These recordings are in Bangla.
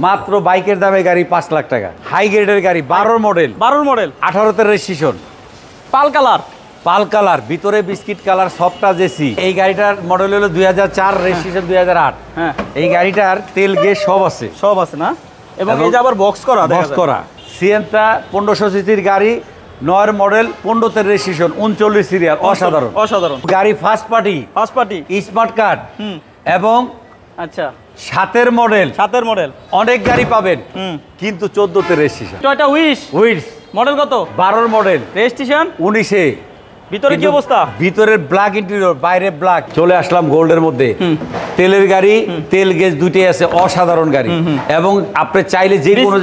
মাত্র বাইকের দামে গাড়ি 5 লাখ টাকা, হাই গ্রেডের গাড়ি, 12 মডেল 18তে রেজিস্ট্রেশন, পাল কালার, ভিতরে বিস্কিট কালার, সফট জেসি। এই গাড়িটার মডেল হলো 2004, রেজিস্ট্রেশন 2008। হ্যাঁ, এই গাড়িটার তেল গ্যাস সব আছে না? এবং এই যে আবার বক্স করা সিএনটা 1500 সিসির গাড়ি, 9 মডেল, 15তে রেজিস্ট্রেশন, 39 সিরিয়াল। অসাধারণ গাড়ি, ফার্স্ট পার্টি স্মার্ট কার্ড এবং আচ্ছা 7 মডেল অনেক গাড়ি পাবেন, কিন্তু 14তে রেজিস্ট্রেশন। টয়োটা উইশ মডেল কত? 12 মডেল, রেজিস্ট্রেশন 19-এ। ভিতরে কি অবস্থা? ভিতরের ব্ল্যাক ইন্টেরিয়র, বাইরে ব্ল্যাক। চলে আসলাম গোল্ডের মধ্যে। তেলের গাড়ি, তেল গ্যাস দুইটাই আছে, অসাধারণ গাড়ি। এবং আপনি চাইলে যে কোনো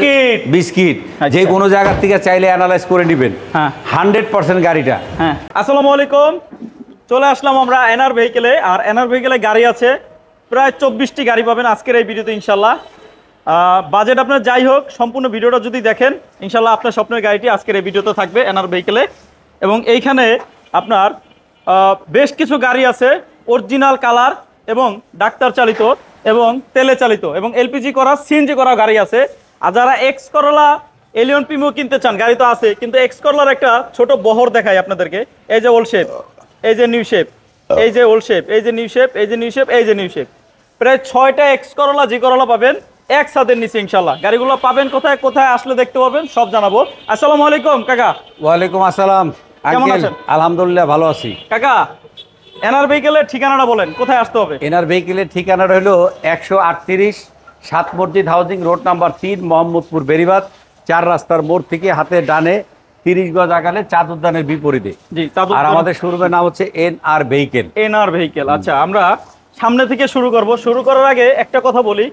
বিস্কিট যে কোনো জায়গা থেকে চাইলে অ্যানালাইজ করে নেবেন। 100% গাড়িটা। হ্যাঁ, আসসালামু আলাইকুম। চলে আসলাম আমরা এনআর ভেহিকেলে। আর এনআর ভেহিকেলে গাড়ি আছে প্রায় 24টি গাড়ি পাবেন আজকের এই ভিডিওতে ইনশাল্লাহ। বাজেট আপনার যাই হোক, সম্পূর্ণ ভিডিওটা যদি দেখেন ইনশাল্লাহ আপনার স্বপ্নের গাড়িটি আজকের এই ভিডিওতে থাকবে এনআর ভেহিকেলে। এবং এইখানে আপনার বেশ কিছু গাড়ি আছে অরিজিনাল কালার এবং ডাক্তার চালিত এবং তেলে চালিত এবং এলপিজি করা, সিএনজি করা গাড়ি আছে। আর যারা এক্স করলা, এলিয়ন প্রিমিও কিনতে চান, গাড়ি তো আছে, কিন্তু এক্স করলার একটা ছোট বহর দেখাই আপনাদেরকে। এই যে ওল্ড শেপ, এই যে নিউ শেপ, এই যে ওল্ড শেপ, এই যে নিউ শেপ, এই যে নিউ শেপ, এই যে নিউ শেপ। প্রায় 6টা এক্স করলা, জি করলা পাবেন এক ছাদের নিচে ইনশাল্লাহ। গাড়িগুলো পাবেন কোথায় কোথায় আসলে দেখতে পাবেন সব জানাবো। আসসালামু আলাইকুম কাকা। ওয়ালাইকুম আসসালাম। কেমন আছেন? আলহামদুলিল্লাহ ভালো আছি। কাকা, এনআর ভেহিকেলের ঠিকানাটা বলেন, কোথায় আসতে হবে? এনআর ভেহিকেলের ঠিকানাটা হলো 138 7 মসজিদ housing road number 3, Mohammadpur Beribadh. 4 রাস্তার মোড় থেকে হাতে ডানে 30 গজ আগালে চাঁদ উদ্যানের বিপরীতে। জি, আর আমাদের শোরুমের নাম হচ্ছে এনআর ভেহিকেল। NR vehicle. আচ্ছা, আমরা সামনে থেকে শুরু করব। শুরু করার আগে একটা কথা বলি,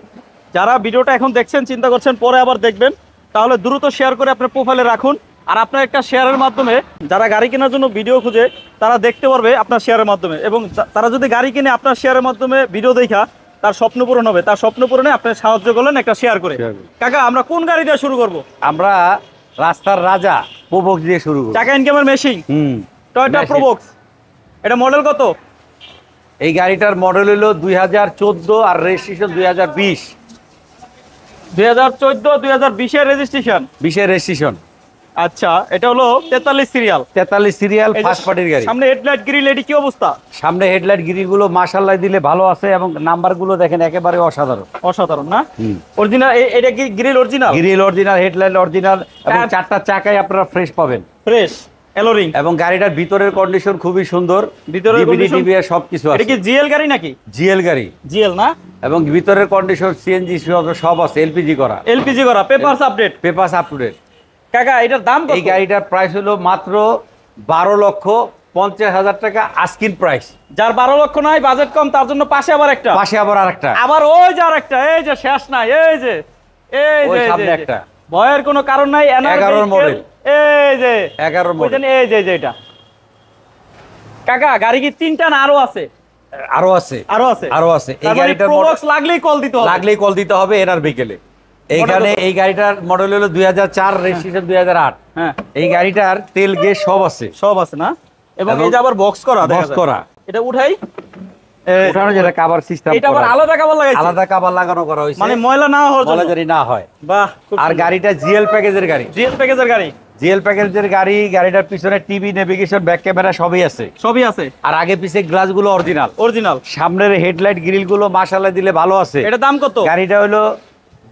যারা ভিডিওটা এখন দেখছেন, চিন্তা করছেন পরে আবার দেখবেন, তাহলে দ্রুত শেয়ার করে আপনার প্রোফাইলে রাখুন। আর আপনার একটা শেয়ারের মাধ্যমে যারা গাড়ি কেনার জন্য ভিডিও খুঁজে তারা দেখতে পারবে আপনার শেয়ারের মাধ্যমে। এবং তারা যদি গাড়ি কিনে আপনার শেয়ারের মাধ্যমে ভিডিও দেখা তার স্বপ্ন পূরণ হবে। তার স্বপ্ন পূরণে আপনি সাহায্য করলেন একটা শেয়ার করে। কাকা, আমরা কোন গাড়ি দিয়ে শুরু করব? আমরা রাস্তার রাজা প্রোবক্স দিয়ে শুরু করব। চাকা ইনকামের মেশিন, টয়োটা প্রোবক্স। এটা মডেল কত? এই গাড়িটার মডেল হলো 2014 আর রেজিস্ট্রেশন 2020। 2014 2020 এর রেজিস্ট্রেশন, 20 এর রেজিস্ট্রেশন। আচ্ছা, এটা হলো 43 সিরিয়াল, ফার্স্ট পার্টির গাড়ি। সামনে হেডলাইট গ্রিল, এটি কি অবস্থা? সামনে হেডলাইট গ্রিল গুলো মাশাআল্লাহ দিলে ভালো আছে এবং নাম্বার গুলো দেখেন একেবারে অসাধারণ না? অরিজিনাল, এটা কি grill original? Grill original, headlight original এবং 4টা চাকাই আপনারা ফ্রেশ পাবেন, ফ্রেশ এলোরিং। এবং গাড়িটার ভিতরের কন্ডিশন খুবই সুন্দর, ভিতরের কন্ডিশন সবকিছু আছে। এটা কি জিএল গাড়ি নাকি? জিএল গাড়ি, জিএল না? এবং ভিতরের কন্ডিশন সিএনজি সব আছে, এলপিজি করা, পেপারস আপ টু ডেট। কাকা, এটার দাম কত? এই গাড়িটার প্রাইস হলো মাত্র 12,50,000 টাকা আস্কিং প্রাইস। যার 12 লক্ষ নাই, বাজেট কম, তার জন্য পাশে আবার আরেকটা, আবার ওই যে আরেকটা, এই যে শেষ নাই, এই যে সামনে একটা, ভয়ের কোনো কারণ নাই। 11 মডেল, এই যে 11 মডেল, এই যে এটা। কাকা, গাড়ি কি 3টা না আরো আছে? আরো আছে। এই গাড়িটার প্রোবক্স লাগলেই কল দিতে হবে এনআর ভেহিকেলে। এইখানে এই গাড়িটার মডেল হলো 2004, রেজিস্ট্রেশন 2008। হ্যাঁ, এই গাড়িটার তেল গ্যাস সব আছে না? এবং এই যে আবার বক্স করা, এটা উঠানো যেটা কভার সিস্টেম, এটা আবার আলাদা কভার লাগানো করা হয়েছে, মানে ময়লা না হওয়ার জন্য, ময়লা জারি না হয়। বাহ। আর গাড়িটা জিএল প্যাকেজের গাড়ি। গাড়িটার পিছনে টিভি, নেভিগেশন, ব্যাক ক্যামেরা সবই আছে। আর আগে পিছে গ্লাস গুলো অরিজিনাল। সামনের হেডলাইট গ্রিল গুলো মাশাআল্লাহ দিলে ভালো আছে। এটা দাম কত? গাড়িটা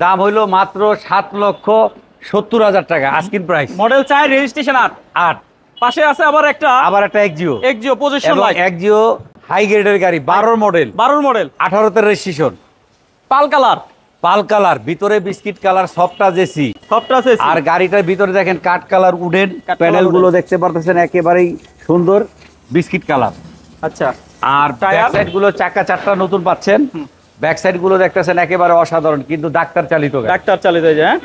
দাম হইলো মাত্র 7,70,000 টাকা আস্কিং প্রাইস। Model 4, registration 8। পাশে আছে আবার একটা Axio position light, Axio high গ্রেডের গাড়ি, 12 মডেল, 18তে রেজিস্ট্রেশন, পাল কালার, ভিতরে বিস্কিট কালার, সফট জেসি। আর গাড়িটার ভিতরে দেখেন কাঠ কালার উডেন প্যানেল গুলো দেখতে পারতেছেন, একেবারেই সুন্দর বিস্কিট কালার। আচ্ছা, আর ব্যাক সাইড গুলো চাকা 4টা নতুন পাচ্ছেন, ব্যাক সাইড গুলো দেখতেছেন একেবারে অসাধারণ, কিন্তু ডাক্তার চালিত।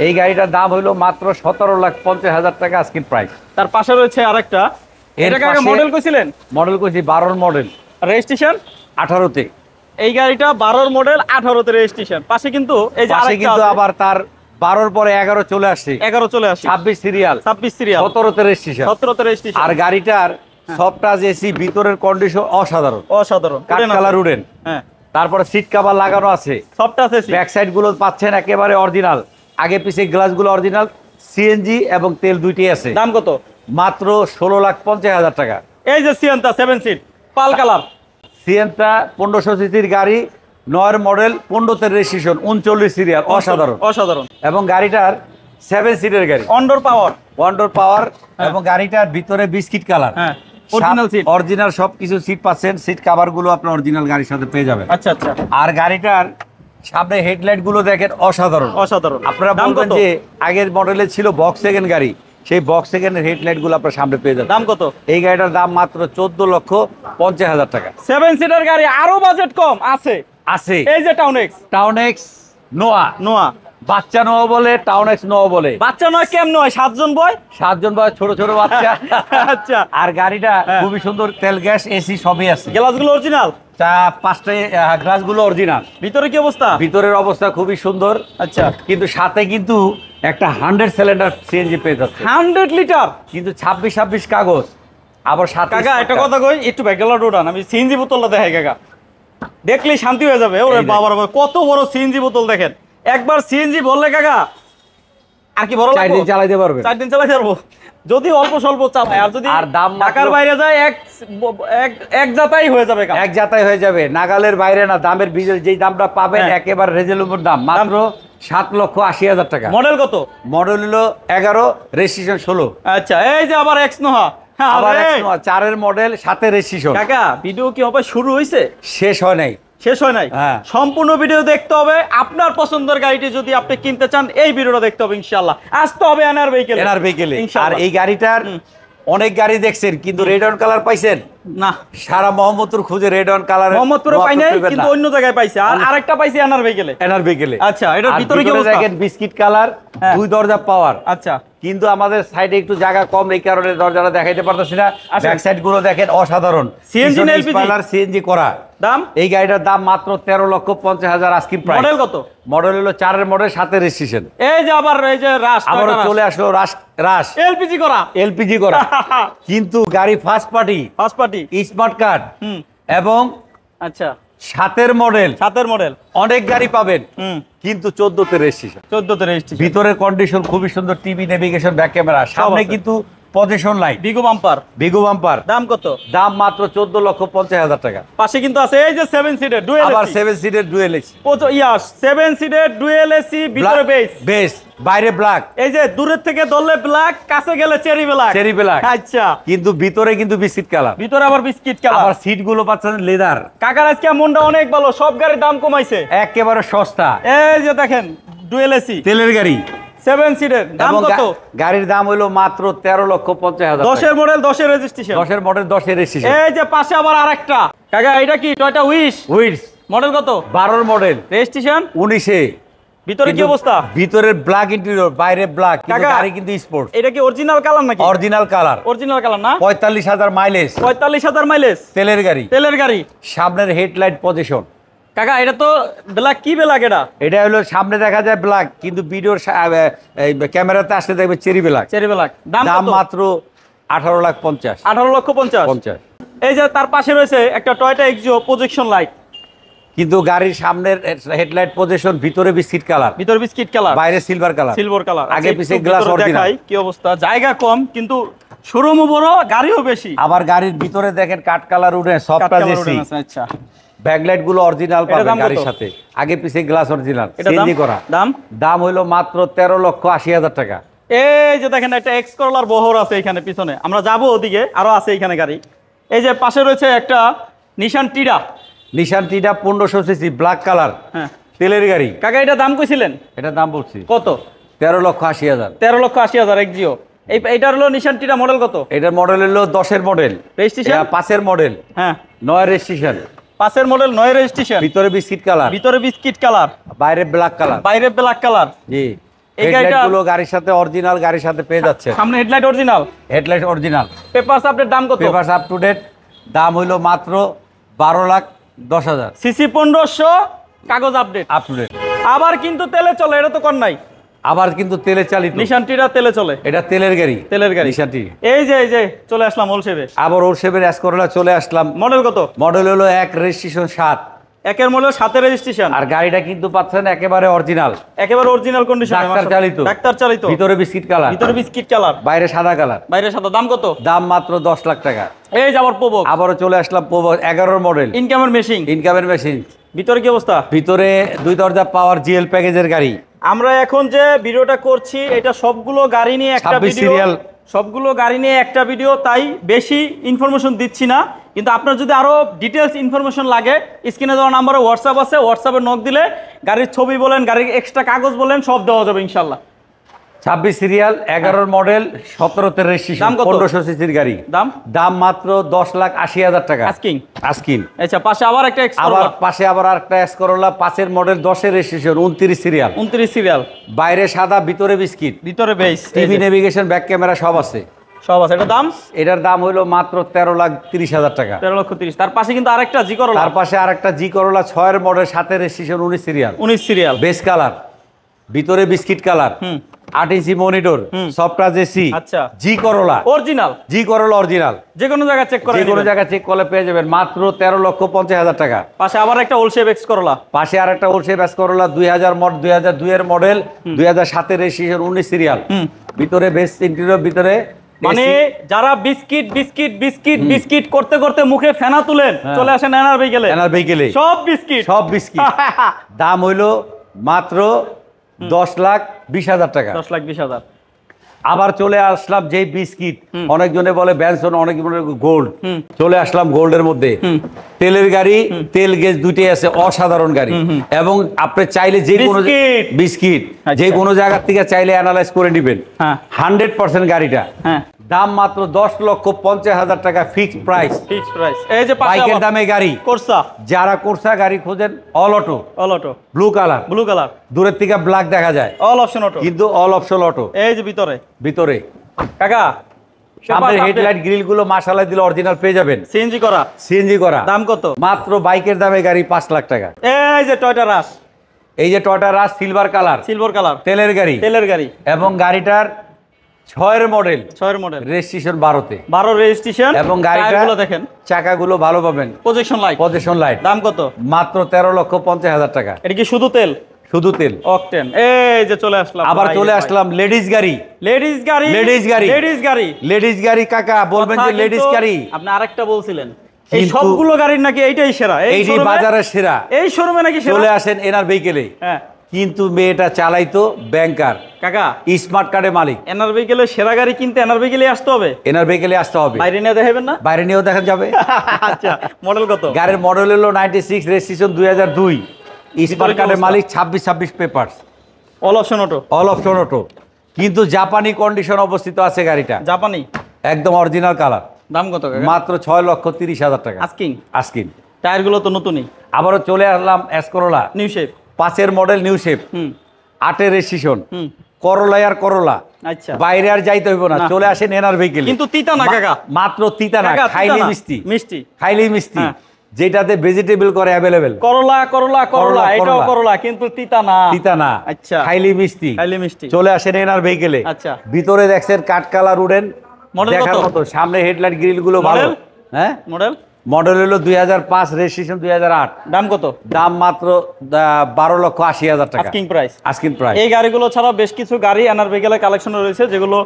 এই গাড়িটার দাম হইলো মাত্র 17,50,000 টাকা আস্কিং প্রাইস। তার পাশে রয়েছে আরেকটা, মডেল কইছিলেন? মডেল কইছি 12 মডেল, রেজিস্ট্রেশন 18তে। এই গাড়িটা 12 মডেল, 18তে রেজিস্ট্রেশন। পাশে কিন্তু এই যে আরেকটা, কিন্তু আবার তার 12 পরে 11 চলে আসছে, 26 সিরিয়াল, 17তে রেজিস্ট্রেশন। আর গাড়িটার সফট এসি, ভিতরের কন্ডিশন অসাধারণ। কাঠ কালার উডেন। হ্যাঁ, তারপরে সিট কভার লাগানো আছে, সফট আছে, ব্যাক সাইড গুলো পাচ্ছেন একেবারে অরিজিনাল, আগে পিছে গ্লাসগুলো অরিজিনাল, সিএনজি এবং তেল দুইটাই আছে। দাম কত? মাত্র 16,50,000 টাকা। এই যে সিয়েন্তা 7 সিট পাল কালার, সিয়েন্তা 1500 সিসির গাড়ি, 9 মডেল, 15তে রেজিস্ট্রেশন, 39 সিরিয়াল, অসাধারণ অসাধারণ। এবং গাড়িটার 7 সিটের গাড়ি, অন্ডোর পাওয়ার, ওয়ান্ডার পাওয়ার, এবং গাড়িটার ভিতরে বিস্কিট কালার, হ্যাঁ অরিজিনাল সিট, অরিজিনাল সবকিছু সিট পাচ্ছেন, সিট কভার গুলো আপনার অরিজিনাল গাড়ির সাথে পেয়ে যাবেন। আচ্ছা আচ্ছা। আর গাড়িটার সামনে হেডলাইট গুলো দেখেন অসাধারণ অসাধারণ। আপনারা বলবেন যে আগের মডেলে ছিল বক্স সেকেন্ড গাড়ি, সেই বক্স সেকেন্ডের হেডলাইট গুলো আপনার সামনে পেয়ে যাবেন। দাম কত? এই গাড়িটার দাম মাত্র 14,50,000 টাকা। 7 সিটার গাড়ি, আরো বাজেট কম আছে। আছে এই যে টাউন এক্স নোয়া, নোয়া, বাচ্চা নোয়া বলে, টাউন এক্স নোয়া বলে। বাচ্চা নয় কেমন হয়, 7 জন বয়, 7 জন বয়স, ছোট ছোট বাচ্চা। আচ্ছা। আর গাড়িটা খুবই সুন্দর, তেল গ্যাস এসি সবই আছে, গ্লাসগুলো অরিজিনাল, 5টা গ্লাসগুলো অরিজিনাল। ভিতরে কি অবস্থা? ভিতরের অবস্থা খুবই সুন্দর। আচ্ছা, কিন্তু সাথে কিন্তু একটা 100 সিলিন্ডার সিএনজি পেয়ে যাচ্ছে, 100 লিটার, কিন্তু 26 কাগজ। আবার সাথে কাকা একটা কথা কই, একটু ব্যাকগ্রাউন্ড উঠান, আমি সিএনজি বোতলটা দেখাই কাকা, দেখলেই শান্তি হয়ে যাবে। ওরে বাবার বাবা, কত বড় সিএনজি বোতল দেখেন। একবার সিএনজি বললে কাকা আর কি বড় 4 দিন চালাতে পারবে, 4 দিন চালাতে পারবো, যদি অল্প স্বল্প চালায়। আর যদি আর দাম ঢাকার বাইরে যায় এক জাতাই হয়ে যাবে কাকা, এক জাতাই হয়ে যাবে, নাগালের বাইরে না। দামের যেই দামটা পাবেন একেবারে রেজেলেবল দাম, মাত্র 7,80,000 টাকা। মডেল কত? মডেল হলো 11, রেজিস্ট্রেশন 16। আচ্ছা, এই যে আবার এক্স নোহা, আবার 4 মডেল, সাথে রেজিস্ট্রেশন। কাকা ভিডিও কি হবে শুরু হইছে? শেষ হয় নাই, শেষ হয় নাই। হ্যাঁ, সম্পূর্ণ ভিডিও দেখতে হবে। আপনার পছন্দের গাড়িটি যদি আপনি কিনতে চান, এই ভিডিওটা দেখতে হবে ইনশাআল্লাহ। আসতে হবে এনআর ভেহিকেলে। আর এই গাড়িটার অনেক গাড়ি দেখছেন, কিন্তু রেড অন কালার পাইছেন না? সারা মোহাম্মদপুর খুঁজে রেড অন কালার, মোহাম্মদপুরে পাই নাই, কিন্তু অন্য জায়গায় পাইছে। আর আরেকটা পাইছে এনআর ভেহিকেলে। আচ্ছা, এটার ভিতরে কি অবস্থা? দেখেন বিস্কিট কালার, 2 দরজা পাওয়ার। আচ্ছা, কিন্তু আমাদের সাইডে একটু জায়গা কম, এই কারণে দরজাটা দেখাইতে পারতেছি না। ব্যাক সাইড গুলো দেখেন অসাধারণ, সিএনজি না এলপিজি? সিএনজি করা। দাম? এই গাড়িটার দাম মাত্র 13,50,000 আজকে প্রাইস। মডেল কত? মডেল হলো 4 মডেল, সাথে রেজিস্ট্রেশন। এই যে আবার এই যে রাশ, আবার চলে আসলো রাশ এলপিজি করা, এলপিজি করা। কিন্তু গাড়ি ফার্স্ট পার্টি, স্মার্ট কার্ড, এবং আচ্ছা 7 মডেল। অনেক গাড়ি পাবেন, কিন্তু 14তে রেজিস্ট্রেশন। ভিতরের কন্ডিশন খুবই সুন্দর, টিভি, নেভিগেশন, ব্যাক ক্যামেরা, সামনে কিন্তু পজিশন লাইট, বিগো বাম্পার। দাম কত? দাম মাত্র 14,50,000 টাকা। পাশে কিন্তু আছে এই যে 7 সিটের ডুয়েল এসি, আবার 7 সিটের ডুয়েল এসি, 7 সিটের ডুয়েল এসি, ভিতরে বেস, বাইরে ব্ল্যাক। এই যে দূরের থেকে ধরলে ব্ল্যাক, কাছে গেলে চেরি ব্ল্যাক। আচ্ছা, কিন্তু ভিতরে কিন্তু বিস্কিট কালার, ভিতরে আবার বিস্কিট কালার। আবার সিট গুলো পাচ্ছেন লেদার। কাকার আজকে মনটা অনেক ভালো, সব গাড়ির দাম কমাইছে, একেবারে সস্তা। এই যে দেখেন ডুয়েল এসি, তেলের গাড়ি, 7 সিটের দাম কত? গাড়ির দাম হলো মাত্র 13,50,000। 10 মডেল, 10 রেজিস্ট্রেশন। 10 model, 10 registration. এই যে পাশে আবার আরেকটা কাকা, এটা কি টয়োটা উইশ? মডেল কত? 12 মডেল, রেজিস্ট্রেশন 19-এ। ভিতরে কি অবস্থা? ভিতরে ব্ল্যাক ইন্টেরিয়র, বাইরে ব্ল্যাক, কিন্তু গাড়ি কিন্তু স্পোর্টস। এটা কি অরিজিনাল কালার নাকি? অরিজিনাল কালার না? 45,000 মাইলেজ, 45,000 মাইলেজ, তেলের গাড়ি। সামনের হেডলাইট পজিশন। কাকা এটা তো ব্ল্যাক, কি ব্ল্যাক এটা হলো সামনে দেখা যায় ব্ল্যাক, কিন্তু ভিডিওর ক্যামেরাতে আসলে দেখবে চেরি ব্ল্যাক। দাম মাত্র 18,50,000। 18,50,000। এই যে তার পাশে রয়েছে একটা টয়োটা এক্সিও প্রজেকশন লাইট, কিন্তু গাড়ির সামনের হেডলাইট পজিশন, ভিতরে বিস্কিট কালার, বাইরে সিলভার কালার, আগে পিছে গ্লাস অরিজিনাল। কি অবস্থা? জায়গা কম, কিন্তু শোরুমও বড়, গাড়িও বেশি। আবার গাড়ির ভিতরে দেখেন কাট কালার উঠে, সফট এসি। আচ্ছা, ব্যাকলাইট গুলো অরিজিনাল পাবেন গাড়ির সাথে, আগে পিছে গ্লাস অরিজিনাল, সিএনজি করা। দাম হলো মাত্র 13,80,000 টাকা। এই যে দেখেন একটা এক্স করলার বহর আছে এখানে পিছনে, আমরা যাবো ওদিকে, আরো আছে এখানে গাড়ি। এই যে পাশে রয়েছে একটা নিশান টিডা 1500 সিসি, ব্ল্যাক কালার, তেলের গাড়ি। কাকা এটা দাম কইছিলেন? এটা দাম বলছি কত? 13,80,000। 13,80,000 এক্সিও। এইটার হলো নিশান টিডা, মডেল কত? এটার মডেল হলো 10 model, registration 5 model, 9 registration. 5 model, 9 registration. ভিতরে বিস্কিট কালার, বাইরে ব্ল্যাক কালার। জি, এই গাড়িগুলো গাড়ির সাথে অরিজিনাল, গাড়ির সাথে পেয়ে যাচ্ছে। সামনে হেডলাইট অরিজিনাল। পেপারস আপডেট, দাম কত? পেপারস আপ টু ডেট, দাম হইলো মাত্র 12,10,000। সিসি 1500, কাগজ আপডেট। আবার কিন্তু তেলে চলে, এটা তো কর নাই। আবার কিন্তু তেলে চালিত নিশান টিডা, তেলে চলে, এটা তেলের গাড়ি নিশান টি। এই যে চলে আসলাম ওলশেবে, আবার ওলশেবের এসকরলা চলে আসলাম। মডেল কত? মডেল হলো 1, রেজিস্ট্রেশন 7, একের মডেল 7 রেজিস্ট্রেশন। আর গাড়িটা কিন্তু পাচ্ছেন একেবারে অরিজিনাল, একেবারে অরিজিনাল কন্ডিশনে, ডাক্তার চালিত, ডাক্তার চালিত, ভিতরে বিস্কিট কালার, ভিতরে বিস্কিট কালার, বাইরে সাদা কালার, বাইরে সাদা। দাম কত? দাম মাত্র 10 লাখ টাকা। এই যে আবার পোবো, আবারও চলে আসলাম পোবো 11 মডেল, ইনকামের মেশিন, ইনকামের মেশিন। ভিতরে কি অবস্থা? ভিতরে 2 দরজা পাওয়ার জিএল প্যাকেজের গাড়ি। আমরা এখন যে ভিডিওটা করছি এটা সবগুলো গাড়ি নিয়ে একটা 26 ভিডিও, সিরিয়াল, সবগুলো গাড়ি নিয়ে একটা ভিডিও, তাই বেশি ইনফরমেশন দিচ্ছি না। কিন্তু আপনার যদি আরো ডিটেলস ইনফরমেশন লাগে, স্ক্রিনে দেওয়া নাম্বারে হোয়াটসঅ্যাপ আছে, হোয়াটসঅ্যাপে নক দিলে গাড়ির ছবি বলেন, গাড়ির এক্সট্রা কাগজ বলেন, সব দেওয়া যাবে ইনশাল্লাহ। 26 সিরিয়াল, 11 মডেল, 17 রেজিস্ট্রেশন, 1500 সিসির গাড়ি। দাম মাত্র 10,80,000 টাকা আস্কিং। আস্কিং। আচ্ছা, পাশে আবার একটা এক্স আবার পাশে আবার আরেকটা এস করোলা 5 মডেল, 10 রেজিস্ট্রেশন, 29 সিরিয়াল, 29 সিরিয়াল, বাইরে সাদা, ভিতরে বিস্কিট, ভিতরে base, TV navigation, back camera সব আছে, সব আছে। এটা দাম? এটার দাম হলো মাত্র 13,30,000 টাকা। 13,30,000। তার পাশে কিন্তু আরেকটা জি করোলা, তার পাশে আরেকটা জি করোলা 6 model, 7 registration, 19 serial, 19 serial, base colour, ভিতরে biscuit colour, 8 inch monitor, soft touch AC. আচ্ছা, জি করোলা অরিজিনাল, জি করোলা অরিজিনাল, যে কোনো জায়গা চেক করে, যে কোনো জায়গা চেক করলে পেয়ে যাবেন মাত্র 13,50,000 টাকা। পাশে আবার একটা ওলশেপ এক্স করোলা, পাশে আরেকটা ওলশেপ এক্স করোলা 2002 এর মডেল, 2007 এর রেজিস্ট্রেশন, 19 সিরিয়াল, ভিতরে বেস ইন্টেরিয়র, ভিতরে মানে যারা বিস্কিট বিস্কিট বিস্কিট বিস্কিট করতে করতে মুখে ফেনা তুলেন, চলে আসেন এনআর ভেহিকেলে। এনআর ভেহিকেলে সব বিস্কিট, সব বিস্কিট। দাম হইলো মাত্র 10,20,000 টাকা। 10,20,000। আবার চলে আসলাম যে বিস্কিট, অনেকজনে বলে ব্যানসন, অনেক বলে গোল্ড, চলে আসলাম গোল্ডের মধ্যে। তেলের গাড়ি, তেল গ্যাস দুইটাই আছে, অসাধারণ গাড়ি। এবং আপনি চাইলে যে কোনো বিস্কিট যে কোনো জায়গা থেকে চাইলে অ্যানালাইজ করে নেবেন। 100% গাড়িটা। দাম মাত্র 10,50,000 টাকা, ফিক্সড প্রাইস। Fixed price. এই যে বাইকের দামে গাড়ি, কোর্সা, যারা কোর্সা গাড়ি খোঁজেন, all auto, all auto, blue colour, blue colour, দূরের থেকে ব্ল্যাক দেখা যায়, অল অপশন অটো, কিন্তু অল অপশন অটো। এই যে ভিতরে, ভিতরে কাকা সামনের হেডলাইট গ্রিল গুলো মাশাআল্লাহ দিলে অরিজিনাল পেয়ে যাবেন, সিএনজি করা, সিএনজি করা। দাম কত? মাত্র বাইকের দামে গাড়ি 5 লাখ টাকা। এই যে টয়োটা রাশ, এই যে টয়োটা রাশ সিলভার কালার, সিলভার কালার, তেলের গাড়ি, তেলের গাড়ি, এবং গাড়িটার 6 মডেল, 6 মডেল, রেজিস্ট্রেশন 12-তে, 12 রেজিস্ট্রেশন, এবং গাড়িগুলো দেখেন, চাকাগুলো ভালো পাবেন, প্রজেকশন লাইট, প্রজেকশন লাইট। দাম কত? মাত্র 13,50,000 টাকা। এটা কি শুধু তেল? শুধু তেল, অকটেন। এই যে চলে আসলাম, আবার চলে আসলাম লেডিস গাড়ি, লেডিস গাড়ি, লেডিস গাড়ি, লেডিস গাড়ি, লেডিস গাড়ি। কাকা বলবেন যে লেডিস গাড়ি, আপনি আরেকটা বলছিলেন এই সবগুলো গাড়ির নাকি এইটাই সেরা, এইটাই বাজারের সেরা, এই শোরুমে নাকি সেরা। চলে আসেন এনআর ভেহিকেলে। হ্যাঁ, কিন্তু মেয়েটা চালাইতো ব্যাংকার, কাকা স্মার্ট কার্ডের মালিক। এনআর ভেহিকেলে সেরা গাড়ি কিনতে এনআর ভেহিকেলে আসতে হবে, এনআর ভেহিকেলে আসতে হবে। বাইরে নিয়ে দেখাবেন না? বাইরে নিয়েও দেখা যাবে। আচ্ছা, মডেল কত? গাড়ির মডেল হলো 96, রেজিস্ট্রেশন 2002, স্মার্ট কার্ডের মালিক, 26 papers, all option auto, all option auto. কিন্তু জাপানি কন্ডিশন অবস্থিত আছে গাড়িটা, জাপানি, একদম অরিজিনাল কালার। দাম কত কাকা? মাত্র 6,30,000 টাকা। Asking, asking. টায়ার গুলো তো নতুনই। আবারও চলে আসলাম S Corolla, new shape, 5 model, new shape, 8 registration, Corolla আর করোলা। আচ্ছা, বাইরে আর যাইতে হইব না, চলে আসেন এনআর ভেহিকেল। কিন্তু তিতা না কাকা, মাত্র তিতা না, খাইলে মিষ্টি, মিষ্টি, খাইলেই মিষ্টি। যেটাতে ভেজিটেবল করে অ্যাভেলেবেল, করলা করলা করলা, এটাও করলা কিন্তু তিতা না, তিতা না। আচ্ছা, খাইলেই মিষ্টি, খাইলে মিষ্টি। চলে আসেন এনআর ভেহিকেলে। আচ্ছা, ভিতরে দেখছেন কাঠ কালার উডেন, দেখার মতো। সামনে হেডলাইট গ্রিল গুলো ভালো। হ্যাঁ, মডেল মডেল হলো 2005, রেজিস্ট্রেশন 2008। দাম কত? দাম মাত্র 12,80,000 টাকা। Asking price, asking price. এই গাড়িগুলো ছাড়া বেশ কিছু গাড়ি এনআর ভেহিকেলের কালেকশন রয়েছে, যেগুলো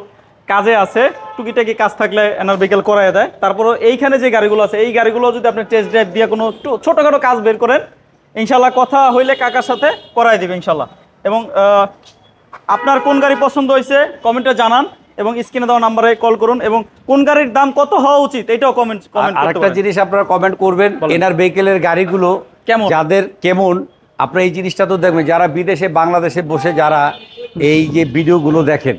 কাজে আছে, টুকিটাকি কাজ থাকলে এনআর ভেহিকেল করায় দেয়। তারপরে এইখানে যে গাড়িগুলো আছে, এই গাড়িগুলো যদি আপনি টেস্ট ড্রাইভ দিয়ে কোনো ছোটখাটো কাজ বের করেন, ইনশাল্লাহ কথা হইলে কাকার সাথে করাই দিবে ইনশাল্লাহ। এবং আপনার কোন গাড়ি পছন্দ হয়েছে কমেন্টে জানান, এবং স্ক্রিনে দেওয়া নাম্বারে কল করুন, এবং কোন গাড়ির দাম কত হওয়া উচিত এটাও কমেন্ট আরেকটা জিনিস আপনারা কমেন্ট করবেন, এনআর ভেহিকেলের গাড়িগুলো কেমন, যাদের কেমন। আপনারা এই জিনিসটা তো দেখবেন, যারা বিদেশে বাংলাদেশে বসে যারা এই যে ভিডিওগুলো দেখেন,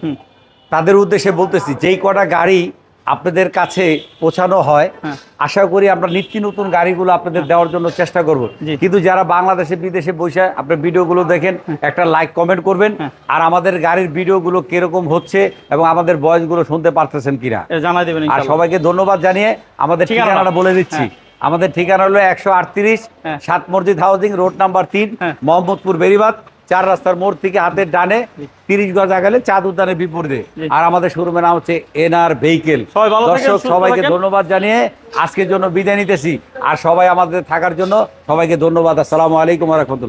তাদের উদ্দেশ্যে বলতেছি, যেই কটা গাড়ি আপনাদের কাছে পৌঁছানো হয়, আশা করি আমরা নিত্য নতুন গাড়িগুলো আপনাদের দেওয়ার জন্য চেষ্টা করব। কিন্তু যারা বাংলাদেশে বিদেশে বসে আপনার ভিডিওগুলো দেখেন, একটা লাইক কমেন্ট করবেন, আর আমাদের গাড়ির ভিডিওগুলো কিরকম হচ্ছে এবং আমাদের ভয়েসগুলো শুনতে পারতেছেন কিনা জানাই দেবেন। আর সবাইকে ধন্যবাদ জানিয়ে আমাদের ঠিকানাটা বলে দিচ্ছি। আমাদের ঠিকানা হলো 138 সাত মসজিদ housing, road number 3, Mohammadpur Beribadh. চার রাস্তার মোড় থেকে হাতের ডানে 30 গজ আগালে চাঁদ উদ্যানের বিপরীতে। আর আমাদের শোরুমের নাম হচ্ছে এনআর ভেহিকেল। দর্শক সবাইকে ধন্যবাদ জানিয়ে আজকের জন্য বিদায় নিতেছি। আর সবাই আমাদের থাকার জন্য সবাইকে ধন্যবাদ। আসসালামু আলাইকুম ওয়া রাহমাতুল্লাহ।